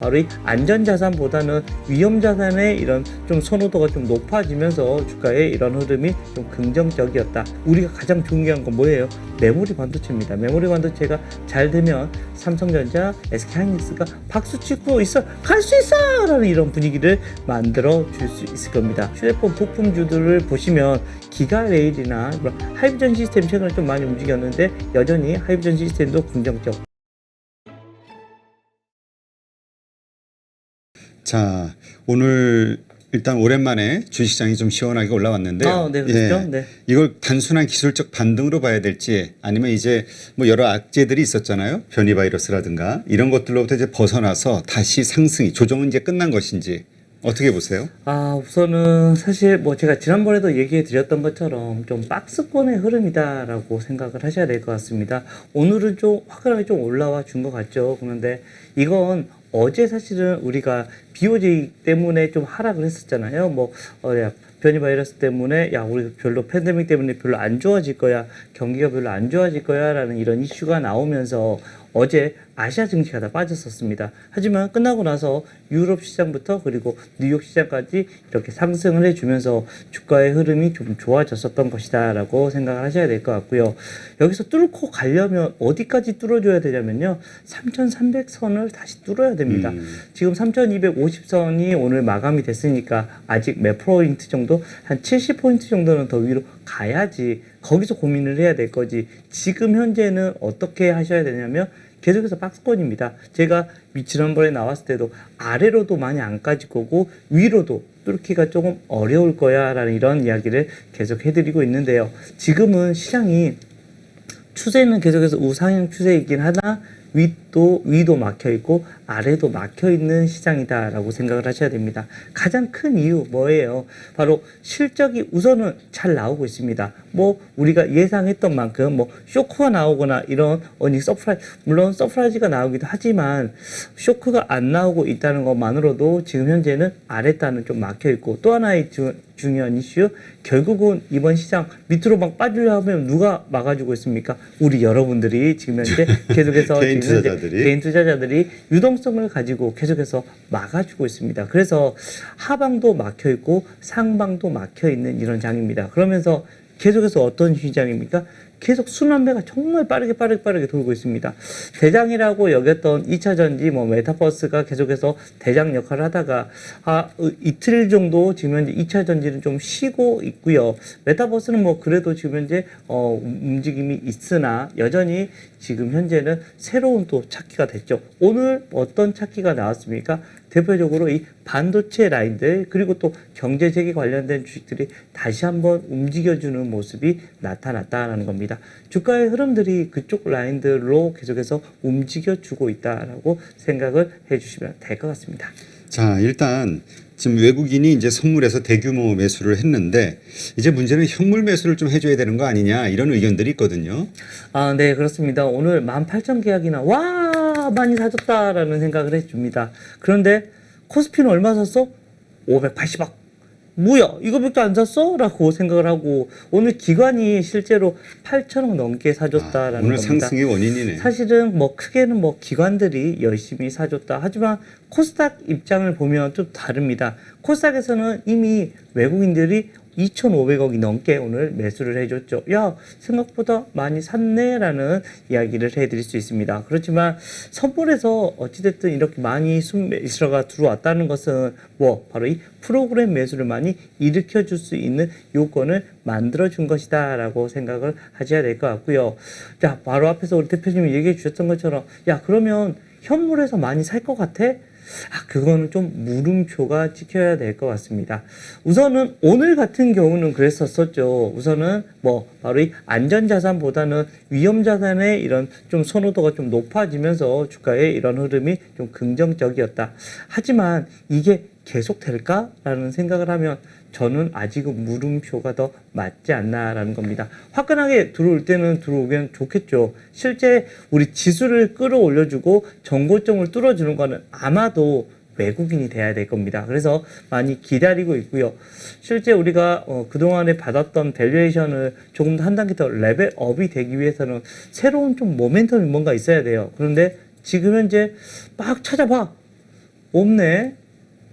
바로 이 안전자산보다는 위험자산의 이런 좀 선호도가 좀 높아지면서 주가의 이런 흐름이 좀 긍정적이었다. 우리가 가장 중요한 건 뭐예요? 메모리 반도체입니다. 메모리 반도체가 잘 되면 삼성전자, SK하이닉스가 박수 치고 있어, 갈 수 있어! 라는 이런 분위기를 만들어 줄 수 있을 겁니다. 휴대폰 부품주들을 보시면 기가레일이나 하이브전 시스템 최근에 좀 많이 움직였는데 여전히 하이브전 시스템도 긍정적. 자, 오늘 일단 오랜만에 주식시장이 좀 시원하게 올라왔는데요. 네, 그렇죠. 네. 이걸 단순한 기술적 반등으로 봐야 될지 아니면 이제 뭐 여러 악재들이 있었잖아요. 변이 바이러스라든가 이런 것들로부터 이제 벗어나서 다시 상승이 조정은 이제 끝난 것인지 어떻게 보세요? 우선은 사실 뭐 제가 지난번에도 얘기해 드렸던 것처럼 좀 박스권의 흐름이다라고 생각을 하셔야 될 것 같습니다. 오늘은 좀 화끈하게 좀 올라와 준 것 같죠. 그런데 이건 어제 사실은 우리가 BOJ 때문에 좀 하락을 했었잖아요. 변이 바이러스 때문에 우리 별로 팬데믹 때문에 별로 안 좋아질 거야, 경기가 별로 안 좋아질 거야라는 이런 이슈가 나오면서 어제 아시아 증시가 다 빠졌었습니다. 하지만 끝나고 나서 유럽 시장부터 그리고 뉴욕 시장까지 이렇게 상승을 해주면서 주가의 흐름이 좀 좋아졌었던 것이다라고 생각을 하셔야 될 것 같고요. 여기서 뚫고 가려면 어디까지 뚫어줘야 되냐면요, 3,300선을 다시 뚫어야 됩니다. 지금 3,250선이 오늘 마감이 됐으니까 아직 몇 포인트 정도, 한 70포인트 정도는 더 위로 가야지 거기서 고민을 해야 될 거지. 지금 현재는 어떻게 하셔야 되냐면 계속해서 박스권입니다. 제가 지난번에 나왔을 때도 아래로도 많이 안 까질 거고 위로도 뚫기가 조금 어려울 거야 라는 이런 이야기를 계속 해드리고 있는데요. 지금은 시장이 추세는 계속해서 우상향 추세이긴 하나 위도 막혀 있고 아래도 막혀 있는 시장이다라고 생각을 하셔야 됩니다. 가장 큰 이유 뭐예요? 바로 실적이 우선은 잘 나오고 있습니다. 우리가 예상했던 만큼 쇼크가 나오거나 이런 물론 서프라이즈가 나오기도 하지만 쇼크가 안 나오고 있다는 것만으로도 지금 현재는 아랫단은 좀 막혀 있고, 또 하나의 중요한 이슈, 결국은 이번 시장 밑으로 막 빠지려 하면 누가 막아주고 있습니까? 우리 여러분들이 지금 현재 계속해서 개인 투자자들이 유동성을 가지고 계속해서 막아주고 있습니다. 그래서 하방도 막혀 있고 상방도 막혀 있는 이런 장입니다. 그러면서 계속해서 어떤 시장입니까? 계속 순환매가 정말 빠르게 돌고 있습니다. 대장이라고 여겼던 2차전지 메타버스가 계속해서 대장 역할을 하다가 이틀 정도 지금 현재 2차전지는 좀 쉬고 있고요. 메타버스는 그래도 지금 현재 움직임이 있으나 여전히 지금 현재는 새로운 또 찾기가 됐죠. 오늘 어떤 찾기가 나왔습니까? 대표적으로 이 반도체 라인들 그리고 또 경제 재개 관련된 주식들이 다시 한번 움직여주는 모습이 나타났다라는 겁니다. 주가의 흐름들이 그쪽 라인들로 계속해서 움직여주고 있다라고 생각을 해주시면 될 것 같습니다. 자, 일단 지금 외국인이 이제 선물해서 대규모 매수를 했는데 이제 문제는 현물 매수를 좀 해줘야 되는 거 아니냐 이런 의견들이 있거든요. 네, 그렇습니다. 오늘 18,000 계약이나 많이 사줬다라는 생각을 해줍니다. 그런데 코스피는 얼마 샀어? 580억. 뭐야, 이거밖에 안 샀어? 라고 생각을 하고, 오늘 기관이 실제로 8,000억 넘게 사줬다라는 오늘 겁니다. 상승의 원인이네. 사실은 크게는 기관들이 열심히 사줬다. 하지만 코스닥 입장을 보면 좀 다릅니다. 코스닥에서는 이미 외국인들이 2,500억이 넘게 오늘 매수를 해줬죠. 생각보다 많이 샀네라는 이야기를 해드릴 수 있습니다. 그렇지만 선물에서 어찌됐든 이렇게 많이 순매수가 들어왔다는 것은 바로 이 프로그램 매수를 많이 일으켜 줄 수 있는 요건을 만들어준 것이다 라고 생각을 하셔야 될 것 같고요. 자, 바로 앞에서 우리 대표님이 얘기해 주셨던 것처럼 그러면 현물에서 많이 살 것 같아? 그거는 좀 물음표가 찍혀야 될 것 같습니다. 우선은 오늘 같은 경우는 그랬었죠. 우선은 바로 이 안전자산보다는 위험자산의 이런 좀 선호도가 좀 높아지면서 주가의 이런 흐름이 좀 긍정적이었다. 하지만 이게 계속 될까라는 생각을 하면 저는 아직은 물음표가 더 맞지 않나라는 겁니다. 화끈하게 들어올 때는 들어오면 좋겠죠. 실제 우리 지수를 끌어올려주고 정고점을 뚫어주는 거는 아마도 외국인이 돼야 될 겁니다. 그래서 많이 기다리고 있고요. 실제 우리가 그동안에 받았던 밸류에이션을 조금 더 한 단계 더 레벨업이 되기 위해서는 새로운 좀 모멘텀이 뭔가 있어야 돼요. 그런데 지금 현재 막 찾아봐. 없네.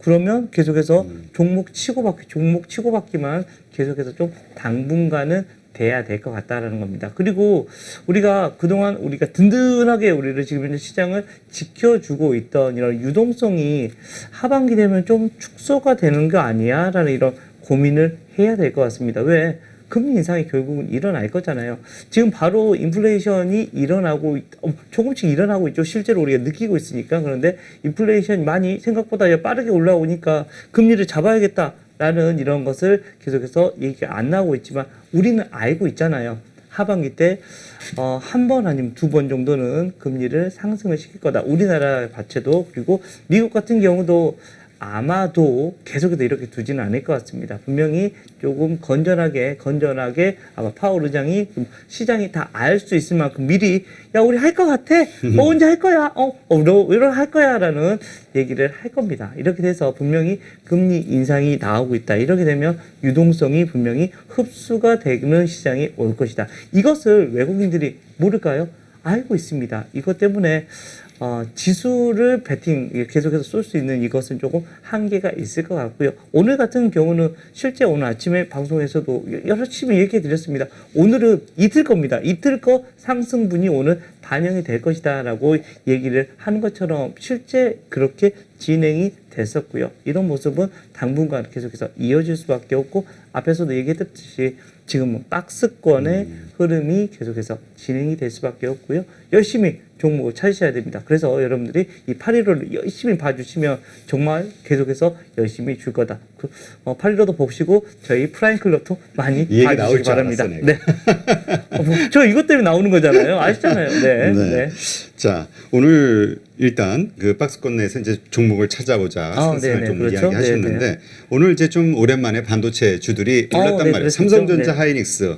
그러면 계속해서 종목 치고받기만 계속해서 좀 당분간은 돼야 될 것 같다라는 겁니다. 그리고 우리가 그동안 우리가 든든하게 우리를 지금 현재 시장을 지켜주고 있던 이런 유동성이 하반기 되면 좀 축소가 되는 거 아니야라는 이런 고민을 해야 될 것 같습니다. 왜? 금리 인상이 결국은 일어날 거잖아요. 지금 바로 인플레이션이 조금씩 일어나고 있죠. 실제로 우리가 느끼고 있으니까. 그런데 인플레이션이 많이 생각보다 빠르게 올라오니까 금리를 잡아야겠다라는 이런 것을 계속해서 얘기가 안 나오고 있지만 우리는 알고 있잖아요. 하반기 때 한 번 아니면 두 번 정도는 금리를 상승을 시킬 거다. 우리나라 자체도 그리고 미국 같은 경우도 아마도 계속해서 이렇게 두지는 않을 것 같습니다. 분명히 조금 건전하게 아마 파월 의장이 시장이 다 알 수 있을 만큼 미리 야 우리 할 것 같아. 언제 할 거야? 너 이런 할 거야라는 얘기를 할 겁니다. 이렇게 돼서 분명히 금리 인상이 나오고 있다. 이렇게 되면 유동성이 분명히 흡수가 되는 시장이 올 것이다. 이것을 외국인들이 모를까요? 알고 있습니다. 이것 때문에 지수를 계속해서 쏠 수 있는 이것은 조금 한계가 있을 것 같고요. 오늘 같은 경우는 실제 오늘 아침에 방송에서도 열심히 얘기해 드렸습니다. 오늘은 이틀 겁니다. 이틀 거 상승분이 오늘 반영이 될 것이다 라고 얘기를 하는 것처럼 실제 그렇게 진행이 됐었고요. 이런 모습은 당분간 계속해서 이어질 수밖에 없고 앞에서도 얘기했듯이 지금은 박스권의 흐름이 계속해서 진행이 될 수밖에 없고요. 열심히 종목을 찾으셔야 됩니다. 그래서 여러분들이 이 815를 열심히 봐주시면 정말 계속해서 열심히 줄 거다. 815도 보시고 저희 프라임 클럽도 많이 봐주시기 바랍니다. 네. 저 이것 때문에 나오는 거잖아요. 아시잖아요. 네. 네. 네. 자, 오늘 일단 그 박스권 내에서 이제 종목을 찾아보자 상승을 네네, 좀 그렇죠? 이야기하셨는데 네네. 오늘 이제 좀 오랜만에 반도체 주들이 올랐단 네, 말이에요. 그랬었죠. 삼성전자, 네. 하이닉스.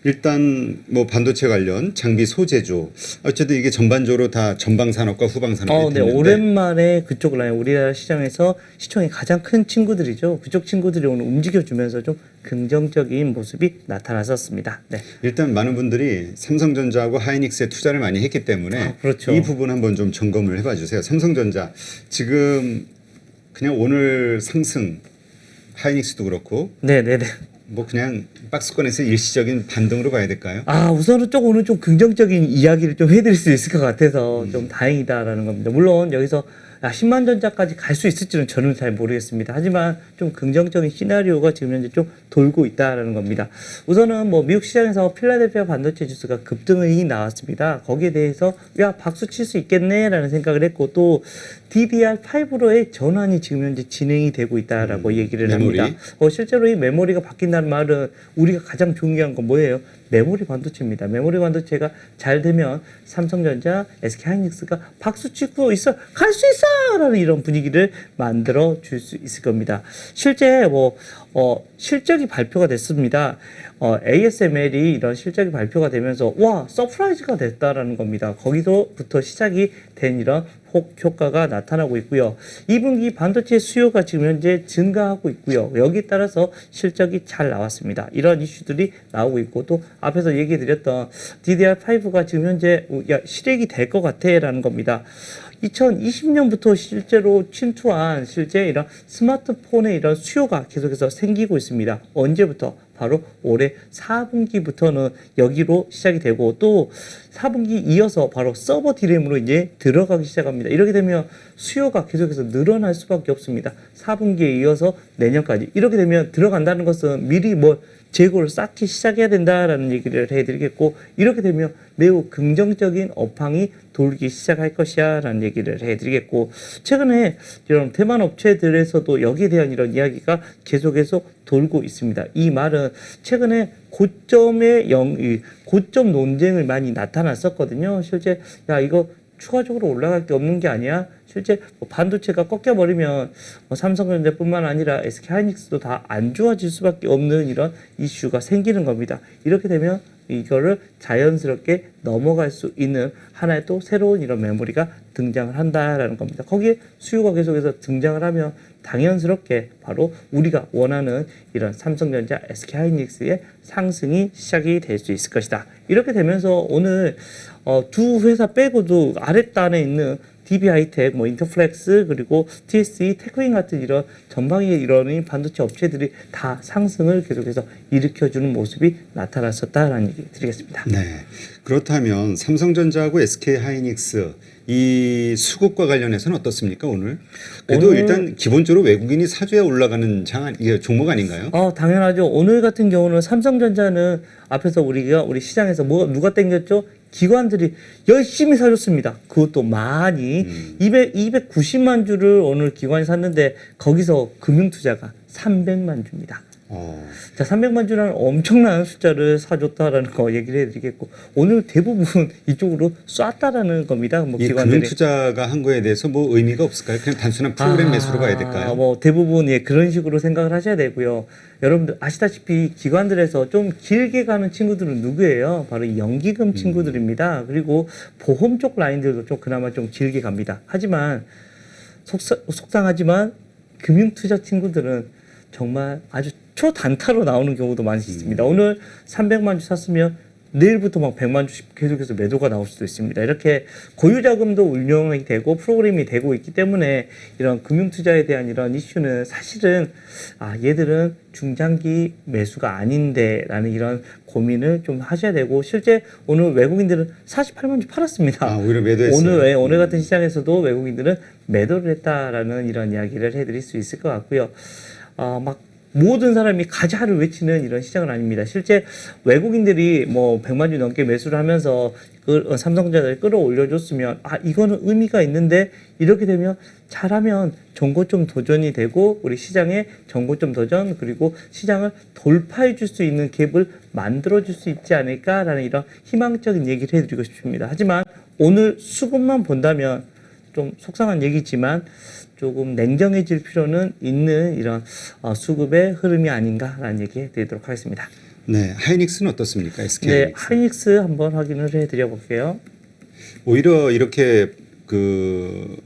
일단 뭐 반도체 관련 장비 소재주 어쨌든 이게 전반적으로 다 전방 산업과 후방 산업이 네, 됐는데 오랜만에 그쪽 라인 우리나라 시장에서 시총이 가장 큰 친구들이죠. 그쪽 친구들이 오늘 움직여주면서 좀 긍정적인 모습이 나타났었습니다. 네. 일단 많은 분들이 삼성전자하고 하이닉스에 투자를 많이 했기 때문에 그렇죠. 이 부분 한번 좀 점검을 해봐 주세요. 삼성전자 지금 그냥 오늘 상승 하이닉스도 그렇고 네네네. 뭐 그냥 박스권에서 일시적인 반등으로 봐야 될까요? 우선은 오늘 좀 긍정적인 이야기를 좀 해드릴 수 있을 것 같아서 좀 다행이다라는 겁니다. 물론 여기서 10만 전자까지 갈 수 있을지는 저는 잘 모르겠습니다. 하지만 좀 긍정적인 시나리오가 지금 현재 좀 돌고 있다라는 겁니다. 우선은 뭐 미국 시장에서 필라델피아 반도체 지수가 급등이 나왔습니다. 거기에 대해서 박수 칠 수 있겠네라는 생각을 했고 또 DDR5로의 전환이 지금 현재 진행이 되고 있다라고 얘기를 메모리. 합니다. 실제로 이 메모리가 바뀐다는 말은 우리가 가장 중요한 건 뭐예요? 메모리 반도체입니다. 메모리 반도체가 잘 되면 삼성전자, SK하이닉스가 박수 치고 있어, 갈 수 있어! 라는 이런 분위기를 만들어 줄 수 있을 겁니다. 실제 실적이 발표가 됐습니다. ASML이 이런 실적이 발표가 되면서 서프라이즈가 됐다라는 겁니다. 거기서부터 시작이 된 이런 효과가 나타나고 있고요. 2분기 반도체 수요가 지금 현재 증가하고 있고요. 여기에 따라서 실적이 잘 나왔습니다. 이런 이슈들이 나오고 있고 또 앞에서 얘기 드렸던 DDR5가 지금 현재 실행이 될 것 같아라는 겁니다. 2020년부터 실제로 침투한 실제 이런 스마트폰의 이런 수요가 계속해서 생기고 있습니다. 언제부터? 바로 올해 4분기부터는 여기로 시작이 되고 또 4분기 이어서 바로 서버 디램으로 이제 들어가기 시작합니다. 이렇게 되면 수요가 계속해서 늘어날 수밖에 없습니다. 4분기에 이어서 내년까지 이렇게 되면 들어간다는 것은 미리 재고를 쌓기 시작해야 된다라는 얘기를 해드리겠고 이렇게 되면 매우 긍정적인 업황이 돌기 시작할 것이야 라는 얘기를 해드리겠고 최근에 이런 대만 업체들에서도 여기에 대한 이런 이야기가 계속해서 돌고 있습니다. 이 말은 최근에 고점 논쟁을 많이 나타났었거든요. 실제 이거 추가적으로 올라갈 게 없는 게 아니야. 실제 반도체가 꺾여버리면 삼성전자뿐만 아니라 SK하이닉스도 다 안 좋아질 수밖에 없는 이런 이슈가 생기는 겁니다. 이렇게 되면 이거를 자연스럽게 넘어갈 수 있는 하나의 또 새로운 이런 메모리가 등장을 한다라는 겁니다. 거기에 수요가 계속해서 등장을 하면 당연스럽게 바로 우리가 원하는 이런 삼성전자, SK하이닉스의 상승이 시작이 될 수 있을 것이다. 이렇게 되면서 오늘 두 회사 빼고도 아랫단에 있는 DB 하이텍, 뭐 인터플렉스 그리고 TSE, 테크윈 같은 이런 전방위에 이런 반도체 업체들이 다 상승을 계속해서 일으켜주는 모습이 나타났었다라는 얘기 드리겠습니다. 네. 그렇다면 삼성전자하고 SK하이닉스 이 수급과 관련해서는 어떻습니까 오늘? 그래도 오늘- 일단 기본적으로 외국인이 사줘야 올라가는 이게 종목 아닌가요? 당연하죠. 오늘 같은 경우는 삼성전자는 앞에서 우리 시장에서 누가 땡겼죠? 기관들이 열심히 사줬습니다. 그것도 많이 290만 주를 오늘 기관이 샀는데 거기서 금융투자가 300만 주입니다. 자, 300만 주라는 엄청난 숫자를 사줬다라는 거 얘기를 해드리겠고 오늘 대부분 이쪽으로 쐈다라는 겁니다. 뭐 이 기관들이. 금융투자가 한 거에 대해서 뭐 의미가 없을까요? 그냥 단순한 프로그램 매수로 봐야 될까요? 뭐 대부분 그런 식으로 생각을 하셔야 되고요. 여러분들 아시다시피 기관들에서 좀 길게 가는 친구들은 누구예요? 바로 이 연기금 친구들입니다. 그리고 보험 쪽 라인들도 좀 그나마 좀 길게 갑니다. 하지만 속상하지만 금융투자 친구들은 정말 아주 초단타로 나오는 경우도 많이 있습니다. 오늘 300만 주 샀으면 내일부터 막 100만 주씩 계속해서 매도가 나올 수도 있습니다. 이렇게 고유자금도 운영이 되고 프로그램이 되고 있기 때문에 이런 금융투자에 대한 이런 이슈는 사실은 얘들은 중장기 매수가 아닌데 라는 이런 고민을 좀 하셔야 되고 실제 오늘 외국인들은 48만 주 팔았습니다. 오히려 매도했어요. 오늘 같은 시장에서도 외국인들은 매도를 했다라는 이런 이야기를 해드릴 수 있을 것 같고요. 막 모든 사람이 가자를 외치는 이런 시장은 아닙니다. 실제 외국인들이 뭐 100만 주 넘게 매수를 하면서 삼성전자를 끌어올려줬으면 이거는 의미가 있는데 이렇게 되면 잘하면 정고점 도전이 되고 우리 시장의 정고점 도전 그리고 시장을 돌파해 줄 수 있는 갭을 만들어 줄 수 있지 않을까라는 이런 희망적인 얘기를 해드리고 싶습니다. 하지만 오늘 수급만 본다면 좀 속상한 얘기지만 조금 냉정해질 필요는 있는 이런 수급의 흐름이 아닌가라는 얘기 드리도록 하겠습니다. 네, 하이닉스는 어떻습니까? SK 네, 하이닉스 한번 확인을 해드려 볼게요. 오히려 이렇게 그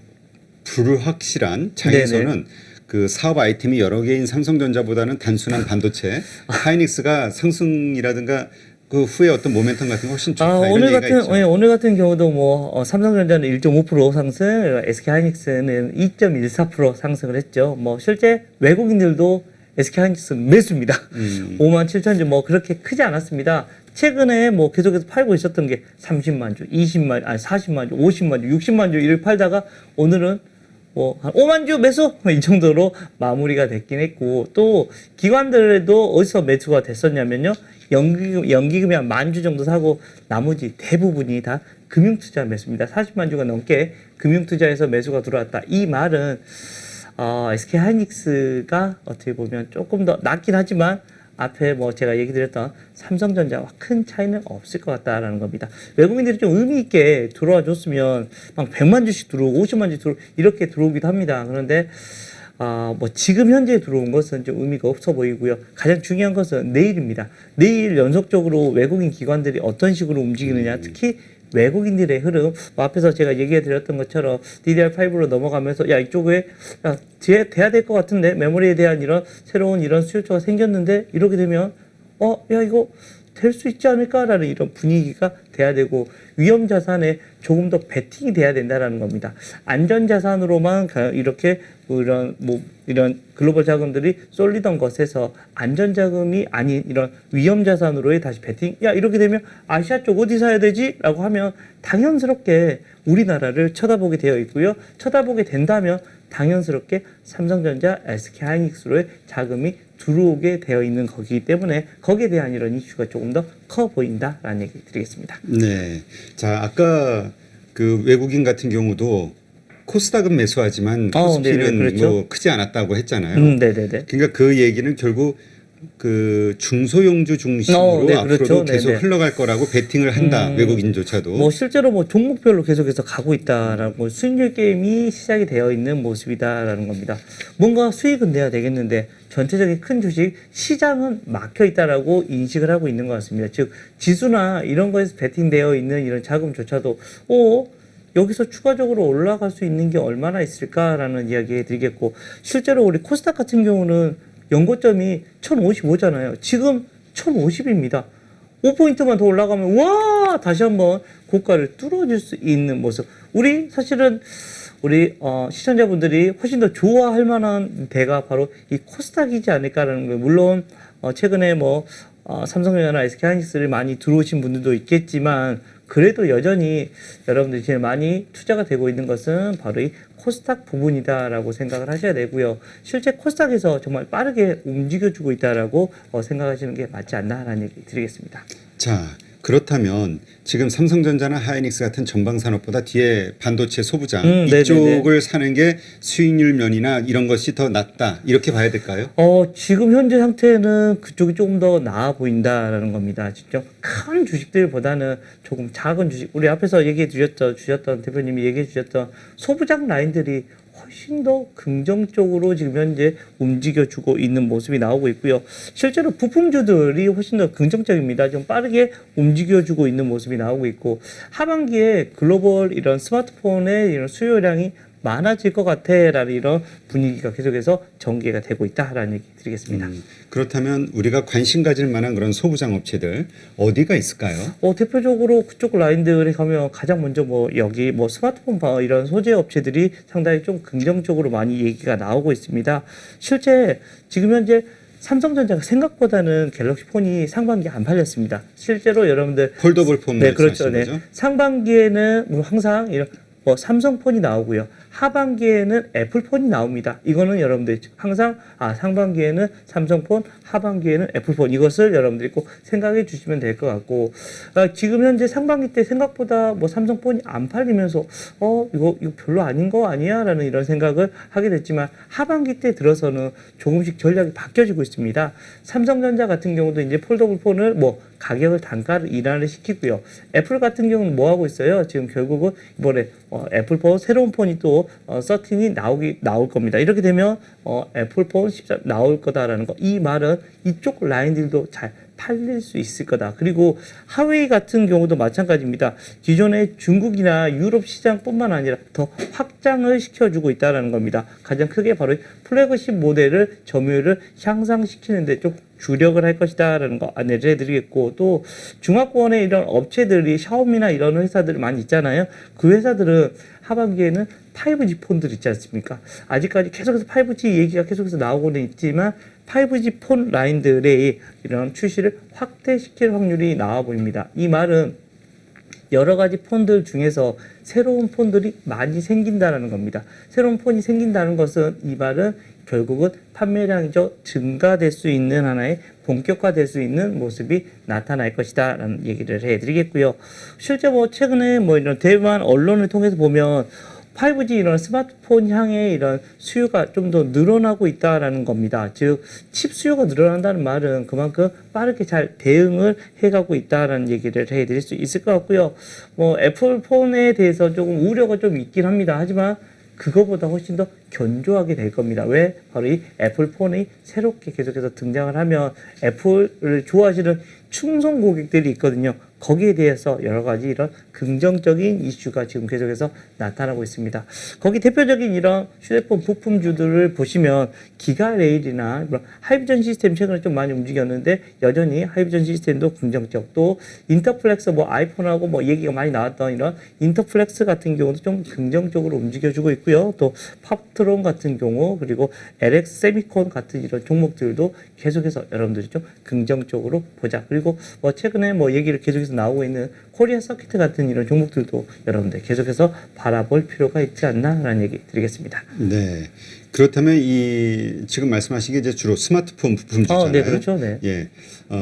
불확실한 장에서는 그 사업 아이템이 여러 개인 삼성전자보다는 단순한 반도체 하이닉스가 상승이라든가 그 후에 어떤 모멘텀 같은 거 훨씬 좋다 이런 오늘 얘기가 있죠. 오늘 같은 경우도 뭐 삼성전자는 1.5% 상승, SK하이닉스는 2.14% 상승을 했죠. 뭐 실제 외국인들도 SK하이닉스는 매수입니다. 5만 7천 주 뭐 그렇게 크지 않았습니다. 최근에 뭐 계속해서 팔고 있었던 게 30만 주, 40만 주, 50만 주, 60만 주 이를 팔다가 오늘은 뭐 한 5만 주 매수 이 정도로 마무리가 됐긴 했고 또 기관들도 어디서 매수가 됐었냐면요. 연기금이 한 10,000주 정도 사고 나머지 대부분이 다 금융투자 매수입니다. 40만 주가 넘게 금융투자에서 매수가 들어왔다. 이 말은 SK하이닉스가 어떻게 보면 조금 더 낫긴 하지만 앞에 뭐 제가 얘기 드렸던 삼성전자와 큰 차이는 없을 것 같다라는 겁니다. 외국인들이 좀 의미 있게 들어와 줬으면 막 100만 주씩 들어오고 50만 주 들어오고 이렇게 들어오기도 합니다. 그런데 뭐 지금 현재 들어온 것은 좀 의미가 없어 보이고요. 가장 중요한 것은 내일입니다. 내일 연속적으로 외국인 기관들이 어떤 식으로 움직이느냐, 특히 외국인들의 흐름, 뭐 앞에서 제가 얘기해 드렸던 것처럼 DDR5로 넘어가면서 이쪽에 돼야 될 것 같은데 메모리에 대한 이런 새로운 이런 수요처가 생겼는데 이렇게 되면 이거 될 수 있지 않을까라는 이런 분위기가 돼야 되고 위험 자산에 조금 더 베팅이 돼야 된다라는 겁니다. 안전 자산으로만 이렇게 이런 글로벌 자금들이 쏠리던 것에서 안전 자금이 아닌 이런 위험 자산으로의 다시 베팅. 이렇게 되면 아시아 쪽 어디 사야 되지?라고 하면 당연스럽게 우리나라를 쳐다보게 되어 있고요. 쳐다보게 된다면 당연스럽게 삼성전자, SK하이닉스로의 자금이 들어오게 되어 있는 거기 때문에 거기에 대한 이런 이슈가 조금 더 커 보인다라는 얘기 드리겠습니다. 네. 자, 아까 그 외국인 같은 경우도 코스닥은 매수하지만 코스피는 그렇죠. 뭐 크지 않았다고 했잖아요. 네네네. 그러니까 그 얘기는 결국 그 중소형주 중심으로 앞으로도 그렇죠. 계속 흘러갈 거라고 베팅을 한다. 외국인조차도. 뭐 실제로 뭐 종목별로 계속해서 가고 있다라고 수익률 게임이 시작이 되어 있는 모습이다라는 겁니다. 뭔가 수익은 내야 되겠는데 전체적인 큰 주식 시장은 막혀 있다라고 인식을 하고 있는 것 같습니다. 즉 지수나 이런 거에서 베팅되어 있는 이런 자금조차도 여기서 추가적으로 올라갈 수 있는 게 얼마나 있을까라는 이야기 해드리겠고 실제로 우리 코스닥 같은 경우는 연고점이 1055잖아요. 지금 1050입니다. 5포인트만 더 올라가면 와 다시 한번 고가를 뚫어줄 수 있는 모습. 우리 사실은 우리 시청자분들이 훨씬 더 좋아할 만한 대가 바로 이 코스닥이지 않을까라는 거예요. 물론 최근에 뭐 삼성전자나 SK하이닉스를 많이 들어오신 분들도 있겠지만 그래도 여전히 여러분들이 제일 많이 투자가 되고 있는 것은 바로 이 코스닥 부분이다라고 생각을 하셔야 되고요. 실제 코스닥에서 정말 빠르게 움직여주고 있다라고 생각하시는 게 맞지 않나라는 얘기 드리겠습니다. 자, 그렇다면 지금 삼성전자나 하이닉스 같은 전방산업보다 뒤에 반도체 소부장 이쪽을 사는 게 수익률 면이나 이런 것이 더 낫다 이렇게 봐야 될까요? 지금 현재 상태는 그쪽이 조금 더 나아 보인다라는 겁니다. 진짜 큰 주식들보다는 조금 작은 주식, 우리 앞에서 얘기해 주셨던 대표님이 얘기해 주셨던 소부장 라인들이 훨씬 더 긍정적으로 지금 현재 움직여주고 있는 모습이 나오고 있고요. 실제로 부품주들이 훨씬 더 긍정적입니다. 좀 빠르게 움직여주고 있는 모습이 나오고 있고 하반기에 글로벌 이런 스마트폰의 이런 수요량이 많아질 것 같아라는 이런 분위기가 계속해서 전개가 되고 있다라는 얘기 드리겠습니다. 그렇다면 우리가 관심 가질 만한 그런 소부장 업체들 어디가 있을까요? 대표적으로 그쪽 라인들에 가면 가장 먼저 여기 스마트폰 이런 소재 업체들이 상당히 좀 긍정적으로 많이 얘기가 나오고 있습니다. 실제 지금 현재 삼성전자가 생각보다는 갤럭시 폰이 상반기에 안 팔렸습니다. 실제로 여러분들 폴더블 폰 그렇죠. 말씀하시는 거죠? 상반기에는 항상 이런 삼성폰이 나오고요. 하반기에는 애플폰이 나옵니다. 이거는 여러분들이 항상 상반기에는 삼성폰, 하반기에는 애플폰 이것을 여러분들이 꼭 생각해 주시면 될 것 같고 지금 현재 상반기 때 생각보다 삼성폰이 안 팔리면서 이거 별로 아닌 거 아니야? 라는 이런 생각을 하게 됐지만 하반기 때 들어서는 조금씩 전략이 바뀌어지고 있습니다. 삼성전자 같은 경우도 이제 폴더블 폰을 가격을 단가를 인하를 시키고요. 애플 같은 경우는 뭐 하고 있어요? 지금 결국은 이번에 애플폰 새로운 폰이 또 13이 나올 겁니다. 이렇게 되면 애플폰 13 나올 거다라는 거. 이 말은 이쪽 라인들도 잘 팔릴 수 있을 거다. 그리고 하웨이 같은 경우도 마찬가지입니다. 기존의 중국이나 유럽 시장뿐만 아니라 더 확장을 시켜주고 있다는 겁니다. 가장 크게 바로 플래그십 모델을 점유율을 향상시키는데 좀 주력을 할 것이다라는 거 안내를 해드리겠고 또 중화권의 이런 업체들이 샤오미나 이런 회사들 많이 있잖아요. 그 회사들은 하반기에는 5G 폰들 있지 않습니까? 아직까지 계속해서 5G 얘기가 계속해서 나오고는 있지만 5G 폰 라인들의 이런 출시를 확대시킬 확률이 나와 보입니다. 이 말은 여러 가지 폰들 중에서 새로운 폰들이 많이 생긴다는 겁니다. 새로운 폰이 생긴다는 것은 이 말은 결국은 판매량이 증가될 수 있는 하나의 본격화될 수 있는 모습이 나타날 것이다 라는 얘기를 해드리겠고요. 실제 최근에 이런 대만 언론을 통해서 보면 5G 이런 스마트폰 향의 이런 수요가 좀 더 늘어나고 있다라는 겁니다. 즉, 칩 수요가 늘어난다는 말은 그만큼 빠르게 잘 대응을 해가고 있다라는 얘기를 해드릴 수 있을 것 같고요. 애플폰에 대해서 조금 우려가 좀 있긴 합니다. 하지만 그거보다 훨씬 더 견조하게 될 겁니다. 왜? 바로 이 애플폰이 새롭게 계속해서 등장을 하면 애플을 좋아하시는 충성 고객들이 있거든요. 거기에 대해서 여러 가지 이런 긍정적인 이슈가 지금 계속해서 나타나고 있습니다. 거기 대표적인 이런 휴대폰 부품주들을 보시면 기가레일이나 하이비전 시스템 최근에 좀 많이 움직였는데 여전히 하이비전 시스템도 긍정적. 또 인터플렉스 아이폰하고 얘기가 많이 나왔던 이런 인터플렉스 같은 경우도 좀 긍정적으로 움직여주고 있고요. 또 팝트론 같은 경우 그리고 LX 세미콘 같은 이런 종목들도 계속해서 여러분들이 좀 긍정적으로 보자. 그리고 최근에 얘기를 계속해서 나오고 있는 코리아 서킷 같은 이런 종목들도 여러분들 계속해서 바라볼 필요가 있지 않나라는 얘기 드리겠습니다. 네. 그렇다면 이 지금 말씀하신 게 이제 주로 스마트폰 부품주잖아요. 네, 그렇죠. 네. 예.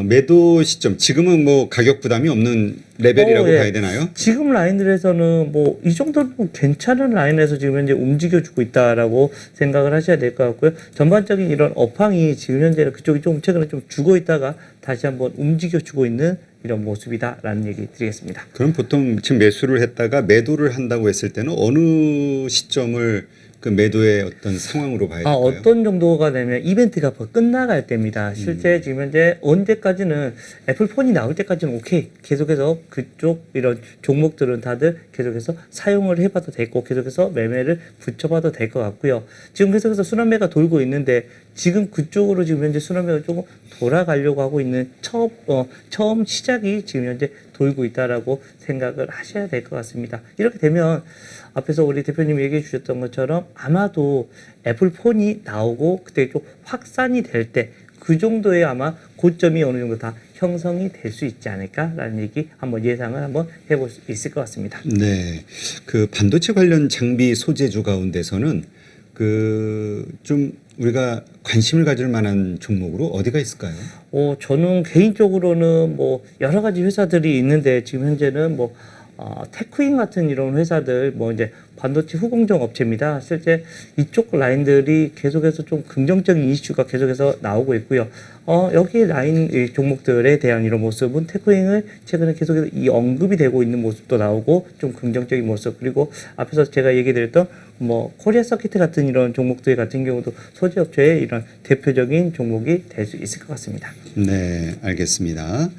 매도 시점 지금은 가격 부담이 없는 레벨이라고 예. 봐야 되나요? 지금 라인들에서는 이 정도는 괜찮은 라인에서 지금 현재 움직여주고 있다라고 생각을 하셔야 될 것 같고요. 전반적인 이런 업황이 지금 현재 그쪽이 좀 최근에 좀 죽어 있다가 다시 한번 움직여주고 있는 이런 모습이다라는 얘기 드리겠습니다. 그럼 보통 지금 매수를 했다가 매도를 한다고 했을 때는 어느 시점을 그 매도의 어떤 상황으로 봐야 될까요? 어떤 정도가 되면 이벤트가 끝나갈 때입니다. 실제 지금 현재 언제까지는 애플폰이 나올 때까지는 오케이. 계속해서 그쪽 이런 종목들은 다들 계속해서 사용을 해봐도 되고 계속해서 매매를 붙여봐도 될 것 같고요. 지금 계속해서 순환매가 돌고 있는데 지금 그쪽으로 지금 현재 순환매가 조금 돌아가려고 하고 있는 처음 시작이 지금 현재 돌고 있다라고 생각을 하셔야 될 것 같습니다. 이렇게 되면 앞에서 우리 대표님이 얘기해 주셨던 것처럼 아마도 애플폰이 나오고 그때 좀 확산이 될 때 그 정도의 아마 고점이 어느 정도 다 형성이 될 수 있지 않을까라는 얘기 한번 예상을 한번 해볼 수 있을 것 같습니다. 네, 그 반도체 관련 장비 소재주 가운데서는 그 좀 우리가 관심을 가질 만한 종목으로 어디가 있을까요? 저는 개인적으로는 뭐 여러 가지 회사들이 있는데 지금 현재는 뭐 테크인 같은 이런 회사들 뭐 이제 반도체 후공정 업체입니다. 실제 이쪽 라인들이 계속해서 좀 긍정적인 이슈가 계속해서 나오고 있고요. 여기 라인 이 종목들에 대한 이런 모습은 테크인을 최근에 계속해서 이 언급이 되고 있는 모습도 나오고 좀 긍정적인 모습 그리고 앞에서 제가 얘기드렸던 뭐 코리아 서킷 같은 이런 종목들 같은 경우도 소재 업체의 이런 대표적인 종목이 될 수 있을 것 같습니다. 네, 알겠습니다.